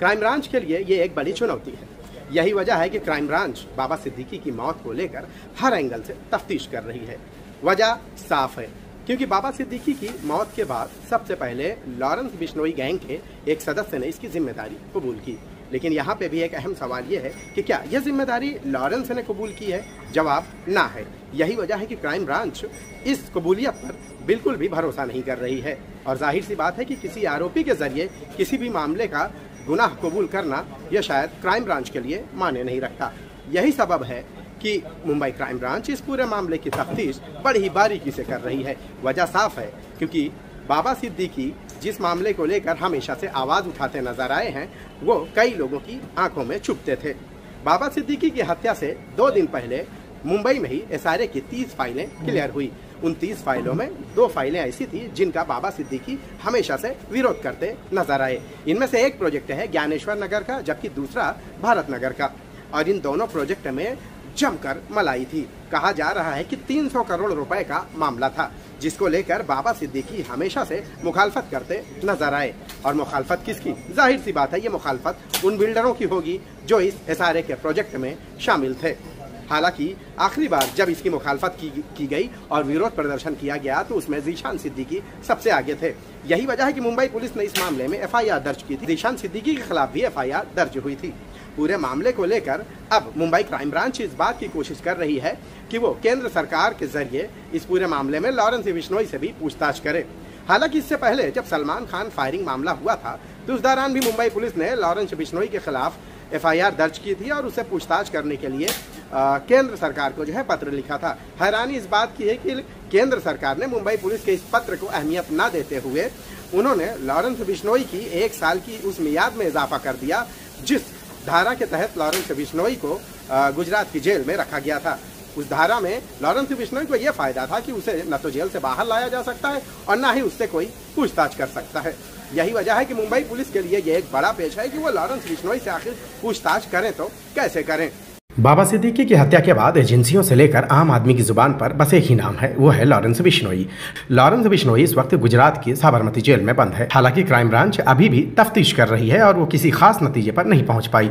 Crime branch के लिए ये एक बड़ी चुनौती है। यही वजह है कि क्राइम ब्रांच बाबा सिद्दीकी की मौत को लेकर हर एंगल से तफ्तीश कर रही है। वजह साफ है, क्योंकि बाबा सिद्दीकी की मौत के बाद सबसे पहले लॉरेंस बिश्नोई गैंग के एक सदस्य ने इसकी जिम्मेदारी कबूल की। लेकिन यहाँ पे भी एक अहम सवाल ये है कि क्या यह जिम्मेदारी लॉरेंस ने कबूल की है? जवाब ना है। यही वजह है कि क्राइम ब्रांच इस कबूलियत पर बिल्कुल भी भरोसा नहीं कर रही है। और जाहिर सी बात है कि किसी आरोपी के जरिए किसी भी मामले का गुनाह कबूल करना यह शायद क्राइम ब्रांच के लिए मायने नहीं रखता। यही सबब है कि मुंबई क्राइम ब्रांच इस पूरे मामले की तफ्तीश बड़ी ही बारीकी से कर रही है। वजह साफ है, क्योंकि बाबा सिद्दीकी जिस मामले को लेकर हमेशा से आवाज़ उठाते नजर आए हैं, वो कई लोगों की आंखों में छुपते थे। बाबा सिद्दीकी की हत्या से 2 दिन पहले मुंबई में ही एसआरए की 30 फाइलें क्लियर हुई। उन 30 फाइलों में 2 फाइलें ऐसी थी जिनका बाबा सिद्दीकी हमेशा से विरोध करते नजर आए। इनमें से एक प्रोजेक्ट है ज्ञानेश्वर नगर का, जबकि दूसरा भारत नगर का। और इन दोनों प्रोजेक्ट में जमकर मलाई थी। कहा जा रहा है कि 300 करोड़ रुपए का मामला था, जिसको लेकर बाबा सिद्दीकी हमेशा से मुखालफत करते नजर आए। और मुखालफत किसकी? जाहिर सी बात है, ये मुखालफत उन बिल्डरों की होगी जो इस एसआरए के प्रोजेक्ट में शामिल थे। हालांकि आखिरी बार जब इसकी मुखालफत की गई और विरोध प्रदर्शन किया गया तो उसमें ज़ीशान सिद्दीकी सबसे आगे थे। यही वजह है कि मुंबई पुलिस ने इस मामले में एफआईआर दर्ज की थी। ज़ीशान सिद्दीकी के खिलाफ भी एफआईआर दर्ज हुई थी। पूरे मामले को लेकर अब मुंबई क्राइम ब्रांच इस बात की कोशिश कर रही है कि वो केंद्र सरकार के जरिए इस पूरे मामले में लॉरेंस बिश्नोई से भी पूछताछ करे। हालांकि इससे पहले जब सलमान खान फायरिंग मामला हुआ था तो उस दौरान भी मुंबई पुलिस ने लॉरेंस बिश्नोई के खिलाफ एफआईआर दर्ज की थी और उसे पूछताछ करने के लिए केंद्र सरकार को जो है पत्र लिखा था। हैरानी इस बात की है कि केंद्र सरकार ने मुंबई पुलिस के इस पत्र को अहमियत न देते हुए उन्होंने लॉरेंस बिश्नोई की 1 साल की उस मियाद में इजाफा कर दिया जिस धारा के तहत लॉरेंस बिश्नोई को गुजरात की जेल में रखा गया था। उस धारा में लॉरेंस बिश्नोई को यह फायदा था कि उसे न तो जेल से बाहर लाया जा सकता है और न ही उससे कोई पूछताछ कर सकता है। यही वजह है कि मुंबई पुलिस के लिए यह एक बड़ा पेश है कि वो लॉरेंस बिश्नोई से आखिर पूछताछ करें तो कैसे करें। बाबा सिद्दीकी की हत्या के बाद एजेंसियों से लेकर आम आदमी की जुबान पर बस एक ही नाम है, वो है लॉरेंस बिश्नोई। लॉरेंस बिश्नोई इस वक्त गुजरात की साबरमती जेल में बंद है। हालांकि क्राइम ब्रांच अभी भी तफ्तीश कर रही है और वो किसी खास नतीजे पर नहीं पहुंच पाई।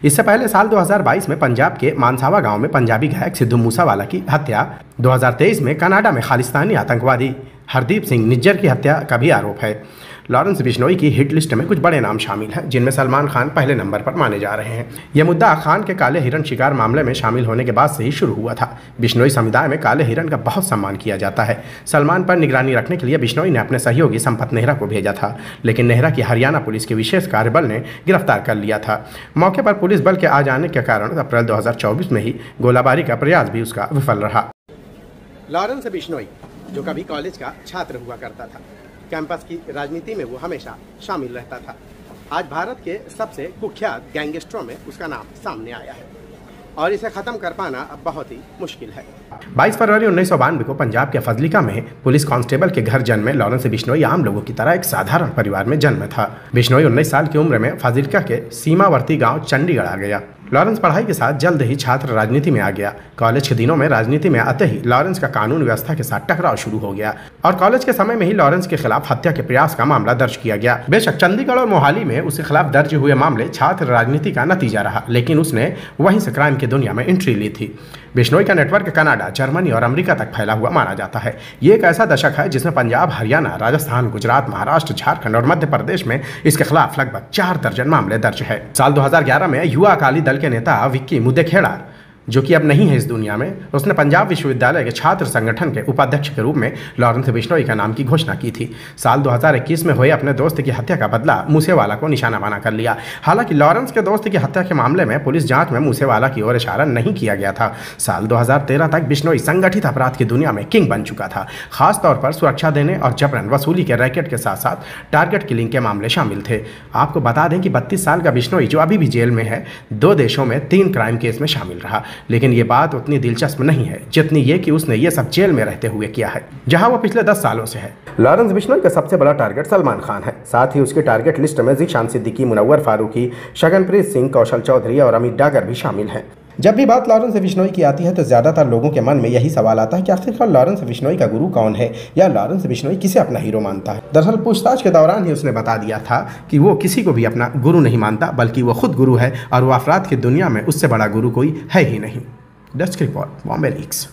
इससे पहले साल 2022 में पंजाब के मानसावा गांव में पंजाबी गायक सिद्धू मूसावाला की हत्या, 2023 में कनाडा में खालिस्तानी आतंकवादी हरदीप सिंह निज्जर की हत्या का भी आरोप है। लॉरेंस बिश्नोई की हिट लिस्ट में कुछ बड़े नाम शामिल हैं, जिनमें सलमान खान पहले नंबर पर माने जा रहे हैं। यह मुद्दा खान के काले हिरन शिकार मामले में शामिल होने के बाद से ही शुरू हुआ था। बिश्नोई समुदाय में काले हिरन का बहुत सम्मान किया जाता है। सलमान पर निगरानी रखने के लिए बिश्नोई ने अपने सहयोगी संपत नेहरा को भेजा था, लेकिन नेहरा की हरियाणा पुलिस के विशेष कार्यबल ने गिरफ्तार कर लिया था। मौके पर पुलिस बल के आ जाने के कारण अप्रैल 2024 में ही गोलाबारी का प्रयास भी उसका विफल रहा। लॉरेंस बिश्नोई जो कभी कॉलेज का छात्र हुआ करता था, कैंपस की राजनीति में वो हमेशा शामिल रहता था। आज भारत के सबसे कुख्यात गैंगस्टरों में उसका नाम सामने आया है और इसे खत्म कर पाना अब बहुत ही मुश्किल है। 22 फरवरी 1992 को पंजाब के फजलिका में पुलिस कांस्टेबल के घर जन्मे लॉरेंस बिश्नोई आम लोगों की तरह एक साधारण परिवार में जन्म था। बिश्नोई 19 साल की उम्र में फजलिका के सीमावर्ती गांव चंडीगढ़ आ गया। लॉरेंस पढ़ाई के साथ जल्द ही छात्र राजनीति में आ गया। कॉलेज के दिनों में राजनीति में आते ही लॉरेंस का कानून व्यवस्था के साथ टकराव शुरू हो गया और कॉलेज के समय में ही लॉरेंस के खिलाफ हत्या के प्रयास का मामला दर्ज किया गया। बेशक चंडीगढ़ और मोहाली में उसके खिलाफ दर्ज हुए मामले छात्र राजनीति का नतीजा रहा, लेकिन उसने वहीं से क्राइम की दुनिया में एंट्री ली थी। बिश्नोई का नेटवर्क कनाडा, जर्मनी और अमेरिका तक फैला हुआ माना जाता है। ये एक ऐसा दशक है जिसमें पंजाब, हरियाणा, राजस्थान, गुजरात, महाराष्ट्र, झारखंड और मध्य प्रदेश में इसके खिलाफ लगभग 4 दर्जन मामले दर्ज है। साल 2011 में युवा अकाली दल के नेता विक्की मुदेखेड़ा, जो कि अब नहीं है इस दुनिया में, उसने पंजाब विश्वविद्यालय के छात्र संगठन के उपाध्यक्ष के रूप में लॉरेंस बिश्नोई का नाम की घोषणा की थी। साल 2021 में हुए अपने दोस्त की हत्या का बदला मूसेवाला को निशाना बना कर लिया। हालांकि लॉरेंस के दोस्त की हत्या के मामले में पुलिस जांच में मूसेवाला की ओर इशारा नहीं किया गया था। साल 2013 तक बिश्नोई संगठित अपराध की दुनिया में किंग बन चुका था। खासतौर पर सुरक्षा देने और जबरन वसूली के रैकेट के साथ साथ टारगेट किलिंग के मामले शामिल थे। आपको बता दें कि 32 साल का बिश्नोई, जो अभी भी जेल में है, 2 देशों में 3 क्राइम केस में शामिल रहा। लेकिन ये बात उतनी दिलचस्प नहीं है जितनी ये कि उसने ये सब जेल में रहते हुए किया है, जहां वो पिछले 10 सालों से है। लॉरेंस बिश्नोई का सबसे बड़ा टारगेट सलमान खान है। साथ ही उसके टारगेट लिस्ट में ज़ीशान सिद्दीकी, मुनव्वर फारूकी, शगनप्रीत सिंह, कौशल चौधरी और अमित डागर भी शामिल हैं। जब भी बात लॉरेंस बिश्नोई की आती है तो ज्यादातर लोगों के मन में यही सवाल आता है कि आखिरकार लॉरेंस बिश्नोई का गुरु कौन है, या लॉरेंस बिश्नोई किसे अपना हीरो मानता है। दरअसल पूछताछ के दौरान ही उसने बता दिया था कि वो किसी को भी अपना गुरु नहीं मानता, बल्कि वो खुद गुरु है और वो अफराद की दुनिया में उससे बड़ा गुरु कोई है ही नहीं। Desk report, Bombay leaks.